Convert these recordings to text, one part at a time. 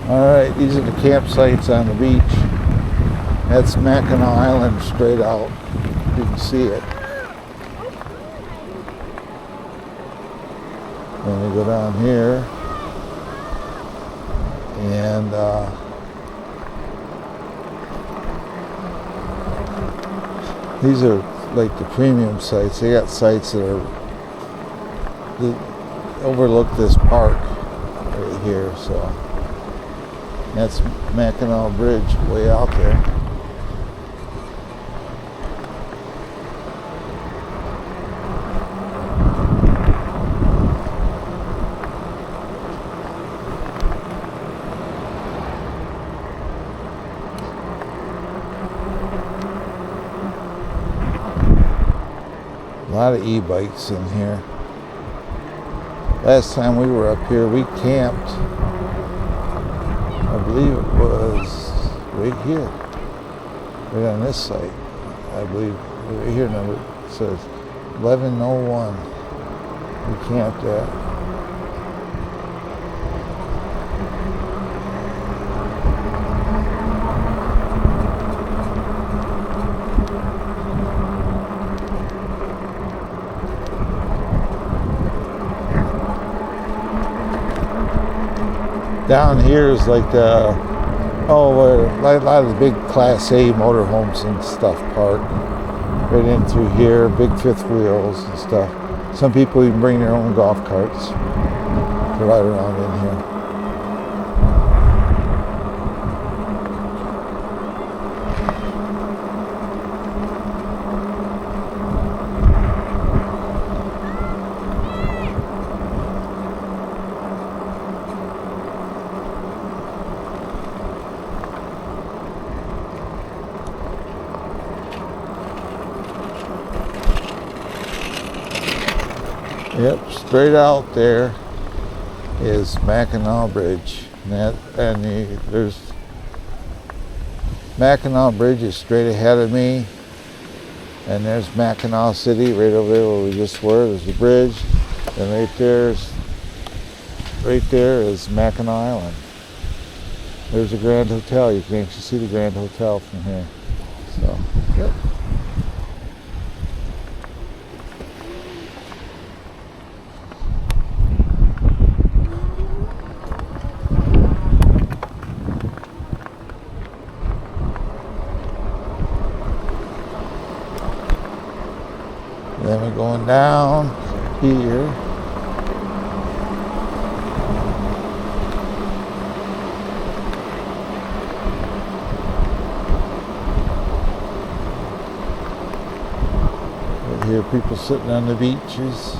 Alright, these are the campsites on the beach. That's Mackinaw Island straight out. You can see it. Then we go down here. And these are like the premium sites. They got sites that overlook this park right here. So that's Mackinaw Bridge way out there. A lot of e-bikes in here. Last time we were up here, we camped. I believe it was right here, right on this site. I believe right here, number it says 1101. We camped at. Down here is like the, where a lot of the big Class A motorhomes and stuff park. Right in through here, big fifth wheels and stuff. Some people even bring their own golf carts to ride around in here. Yep, straight out there is Mackinaw Bridge. There's Mackinaw Bridge is straight ahead of me, and there's Mackinaw City right over there where we just were. There's the bridge, and right there is Mackinaw Island. There's the Grand Hotel. You can actually see the Grand Hotel from here. So, yep. Then we're going down here. Right here, people sitting on the beaches,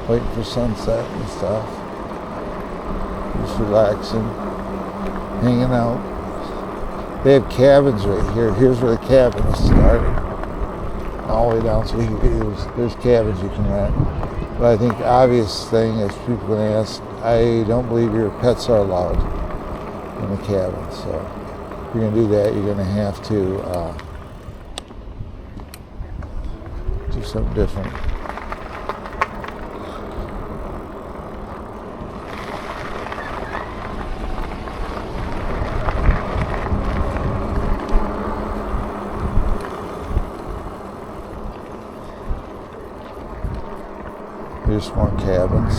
waiting for sunset and stuff. Just relaxing, hanging out. They have cabins right here. Here's where the cabins started. All the way down, so there's cabins you can rent. But I think the obvious thing is people are going to ask, I don't believe your pets are allowed in the cabin. So if you're going to do that, you're going to have to do something different. Here's more cabins.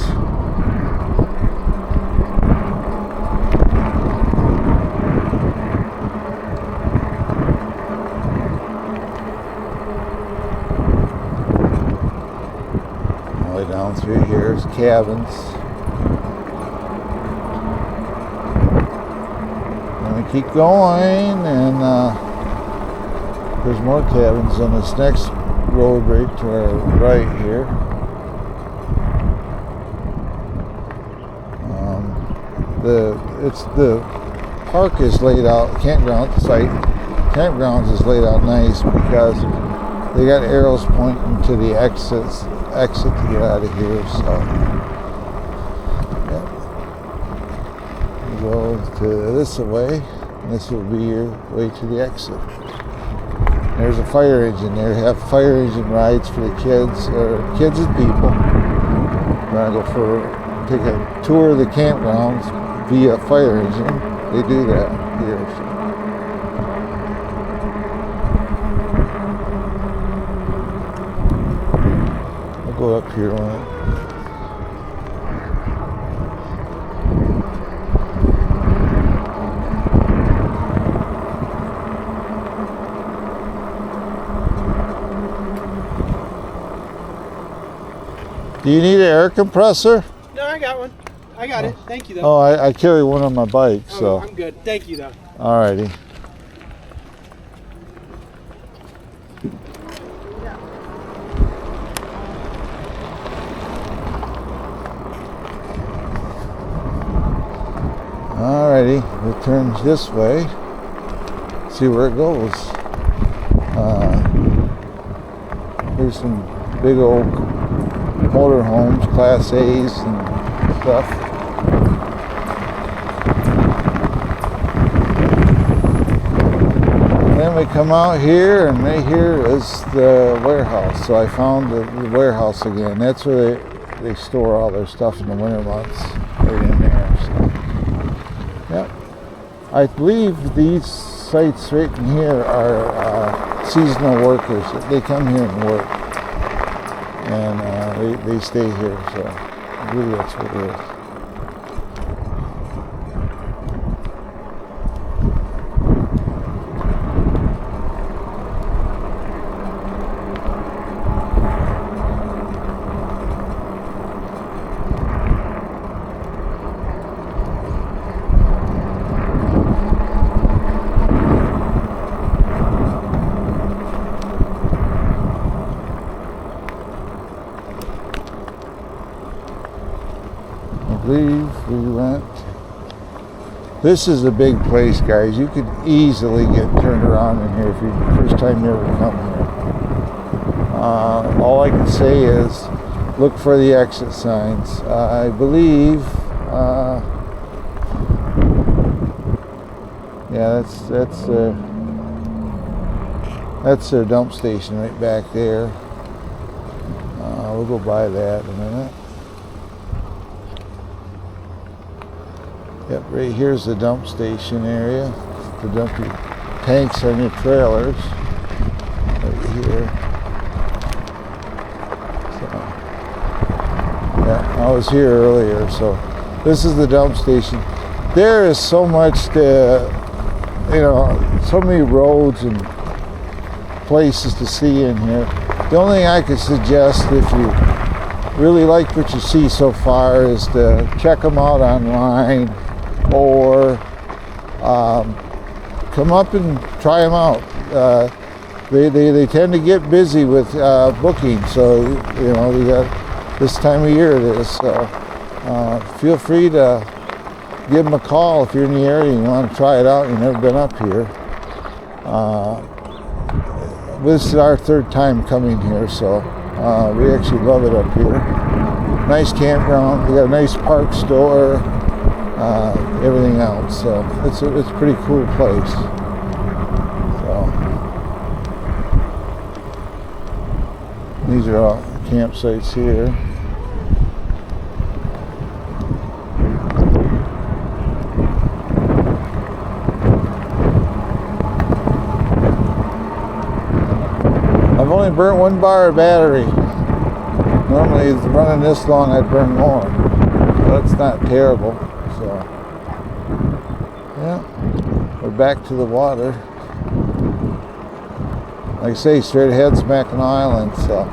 All the way down through here is cabins. And we keep going, and there's more cabins on this next road right to our right here. The park is laid out, campgrounds is laid out nice because they got arrows pointing to the exit to get out of here. So yeah. You go to this way, and this will be your way to the exit. There's a fire engine there. They have fire engine rides for the kids and people. We're gonna take a tour of the campgrounds via fire engine. They do that here. So. I'll go up here on it. Do you need an air compressor? No, I got one. I got it. Thank you, though. Oh, I carry one on my bike, so. I'm good. Thank you, though. Alrighty. Alrighty, we'll turn this way. See where it goes. Here's some big old motorhomes, Class A's and stuff. Then we come out here, and right here is the warehouse. So I found the warehouse again. That's where they store all their stuff in the winter months, right in there. So, yep. I believe these sites right in here are seasonal workers. They come here and work, and they stay here. So I believe that's what it is. I believe we went. This is a big place, guys. You could easily get turned around in here if you first time you ever come here. All I can say is look for the exit signs. I believe, yeah, that's their dump station right back there. We'll go by that in a minute. Yep, right here's the dump station area to dump your tanks on your trailers. Right here. So, yeah, I was here earlier, so this is the dump station. There is so much so many roads and places to see in here. The only thing I could suggest, if you really like what you see so far, is to check them out online, or come up and try them out. They tend to get busy with booking, so you got this time of year it is. So feel free to give them a call if you're in the area and you want to try it out. You've never been up here. This is our third time coming here, so we actually love it up here. Nice campground. We got a nice park store. Everything else, so it's a pretty cool place. So these are all campsites here. I've only burnt one bar of battery. Normally, running this long, I'd burn more. So that's not terrible. So, yeah, we're back to the water. Like I say, straight ahead's Mackinaw Island, so.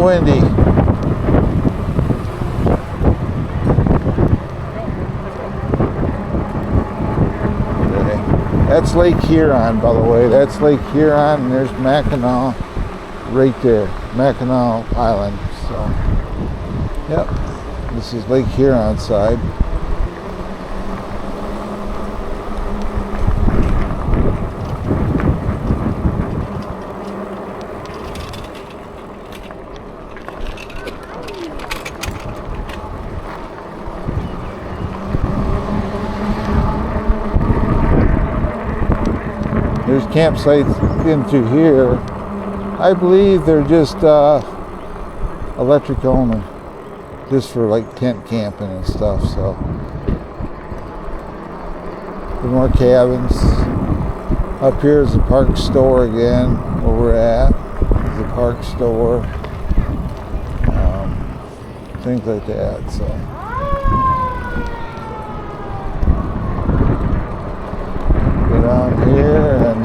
Windy. That's Lake Huron, by the way. That's Lake Huron, and there's Mackinaw right there, Mackinaw Island. So, yep, this is Lake Huron side. There's campsites into here. I believe they're just electric only, just for like tent camping and stuff. So, the more cabins. Up here is the park store again, where we're at. The park store, things like that. So. Down here and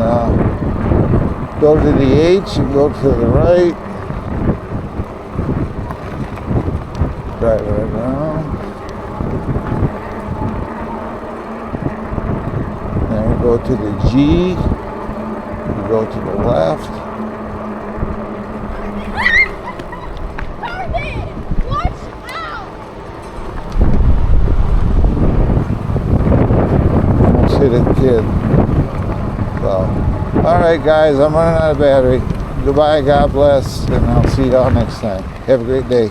go to the H and go to the right. Drive right around. Then we go to the G. We go to the left. Watch out! Almost hit a kid. So, all right, guys, I'm running out of battery. Goodbye, God bless, and I'll see y'all next time. Have a great day.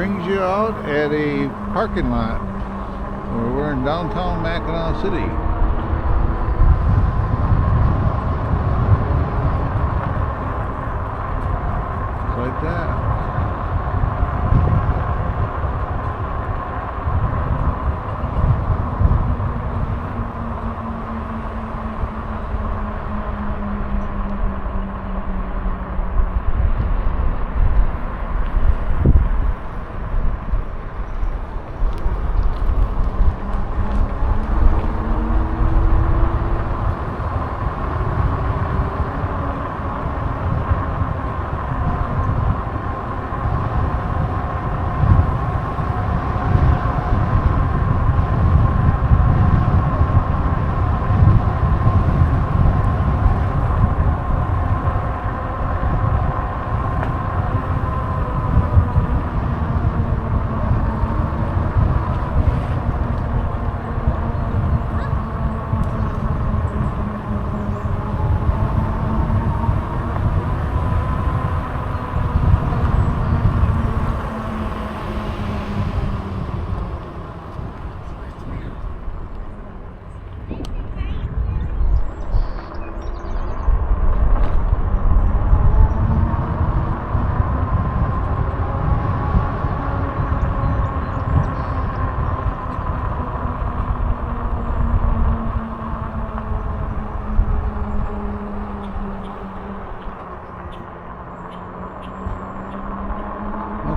brings you out at a parking lot where we're in downtown Mackinaw City. Just like that.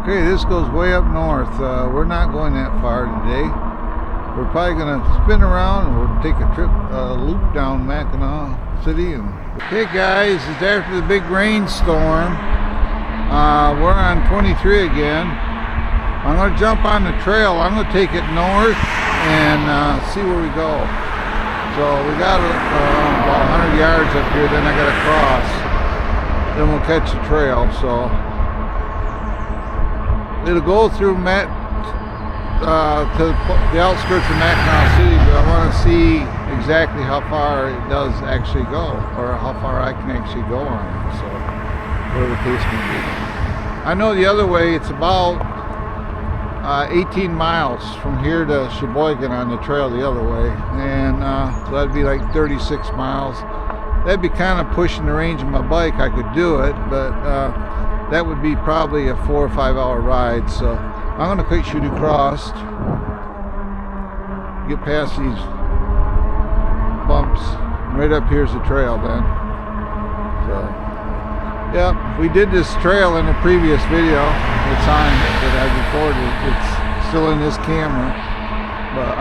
Okay, this goes way up north. We're not going that far today. We're probably going to spin around and we'll take a trip, loop down Mackinaw City. Okay guys, it's after the big rainstorm. We're on 23 again. I'm going to jump on the trail. I'm going to take it north and see where we go. So we got about 100 yards up here, then I got to cross. Then we'll catch the trail. So it'll go through to the outskirts of Mackinaw City, but I want to see exactly how far it does actually go, or how far I can actually go on it. So, whatever the case may be. I know the other way, it's about 18 miles from here to Sheboygan on the trail the other way, and so that'd be like 36 miles. That'd be kind of pushing the range of my bike. I could do it, but that would be probably a 4 or 5 hour ride. So I'm going to quick shoot across, get past these bumps. Right up here's the trail then. So yeah, we did this trail in a previous video. It's on that I recorded. It's still in this camera, but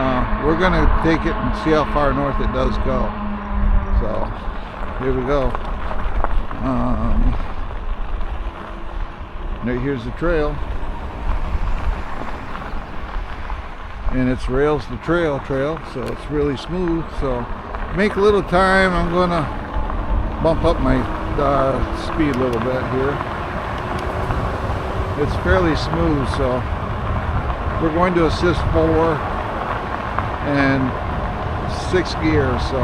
we're going to take it and see how far north it does go. So here we go. Here's the trail, and it's rails to trail, so it's really smooth. So make a little time. I'm gonna bump up my speed a little bit here. It's fairly smooth, so we're going to assist 4 and 6 gears, so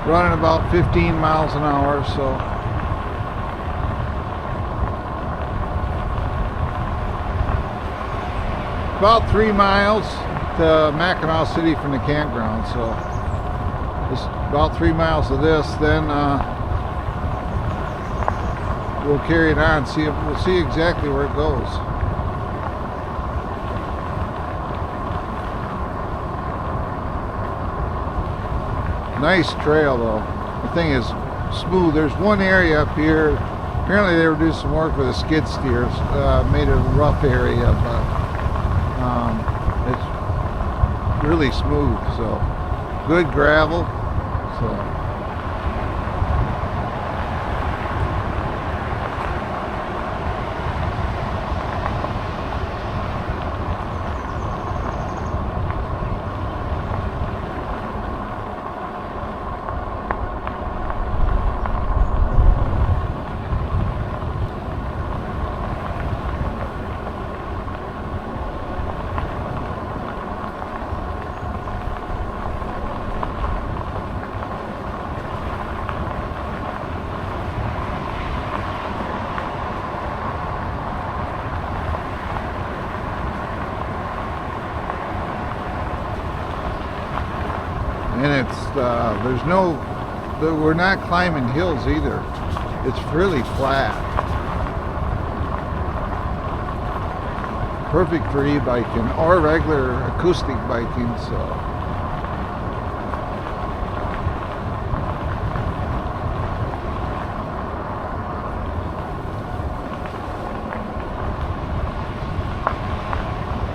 running about 15 miles an hour. So about 3 miles to Mackinaw City from the campground. So just about 3 miles of this, then we'll carry it on. We'll see exactly where it goes. Nice trail though. The thing is smooth. There's one area up here. Apparently they were doing some work with the skid steers. Made it a rough area, but it's really smooth, so good gravel. So there's no, we're not climbing hills either. It's really flat. Perfect for e-biking or regular acoustic biking. So.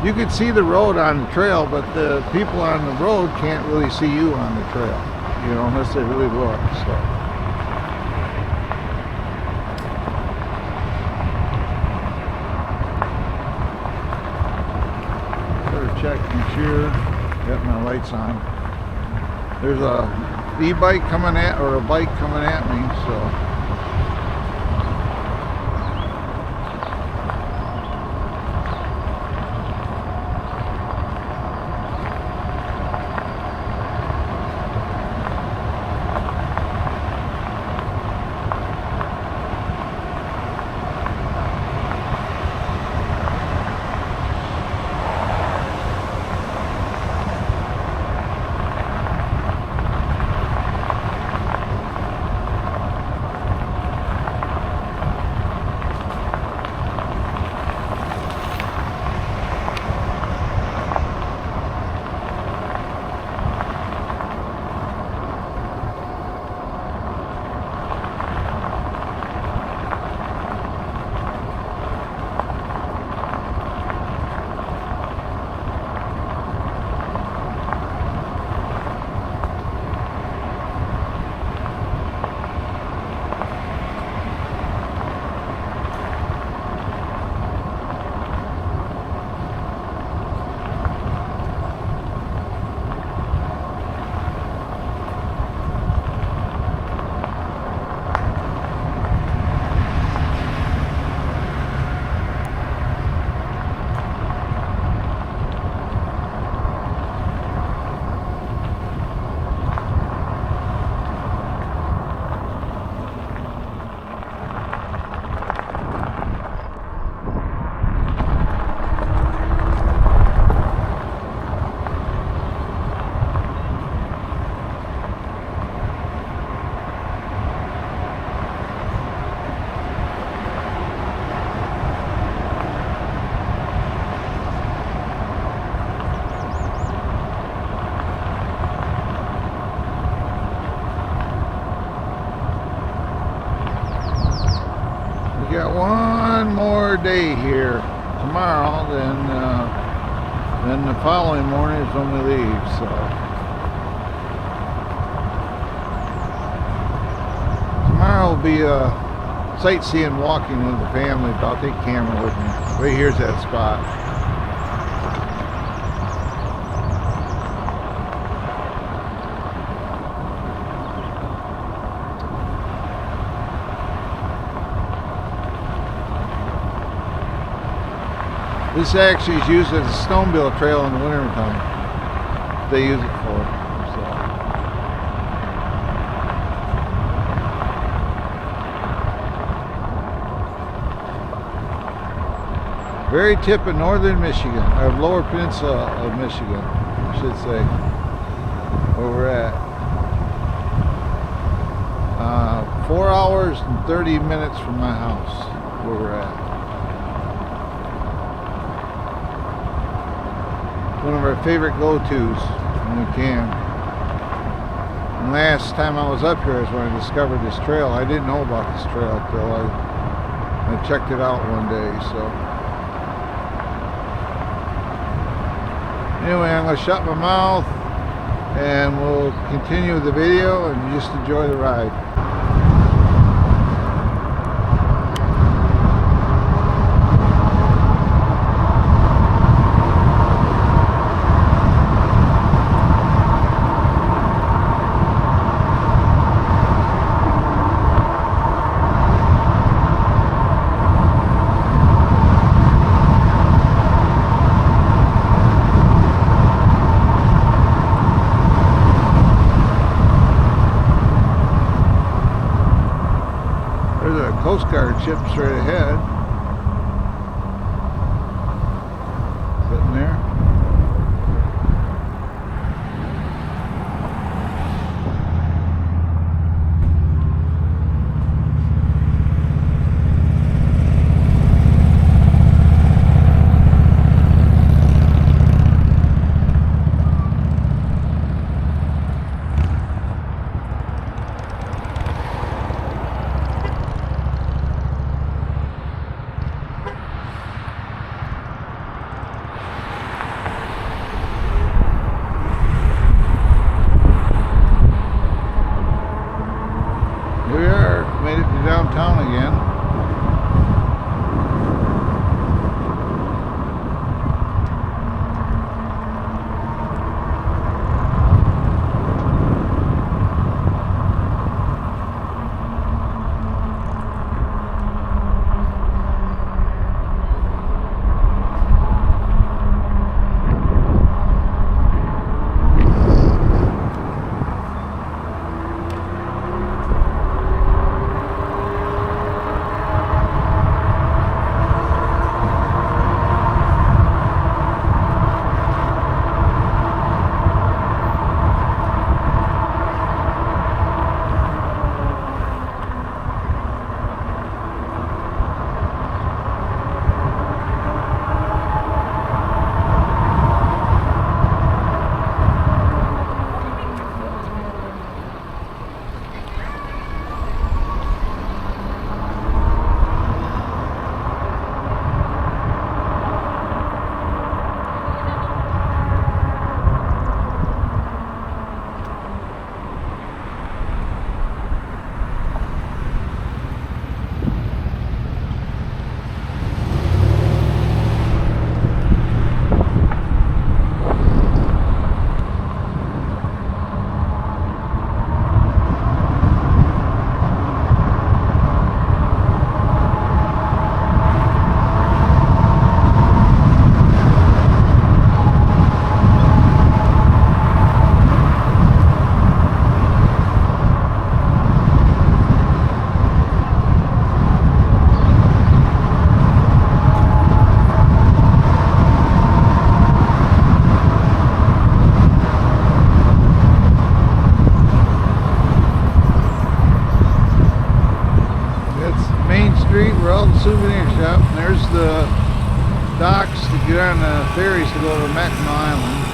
You can see the road on the trail, but the people on the road can't really see you on the trail, you know, unless they really look. So. Better check, make sure, got my lights on. There's a e-bike coming at, or a bike coming at me, so. We got one more day here tomorrow, then the following morning is when we leave. So tomorrow will be sightseeing, walking with the family. But I'll take camera with me. Right here's that spot. This actually is used as a snowmobile trail in the winter time. They use it for. So. Very tip of northern Michigan, or lower peninsula of Michigan, I should say, where we're at. 4 hours and 30 minutes from my house, where we're at. One of our favorite go-tos when we can. And last time I was up here is when I discovered this trail. I didn't know about this trail until I checked it out one day. So anyway, I'm going to shut my mouth and we'll continue the video and just enjoy the ride. Coast Guard ship straight ahead. Sitting there. Here we are, made it to downtown again. Where all the souvenir shop, and there's the docks to get on the ferries to go to Mackinaw Island.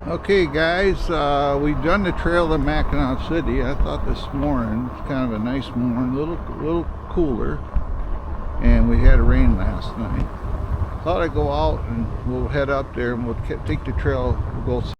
Okay guys, we've done the trail to Mackinaw City. I thought this morning was kind of a nice morning, little cooler, and we had a rain last night. Thought I'd go out and we'll head up there and we'll take the trail. We'll go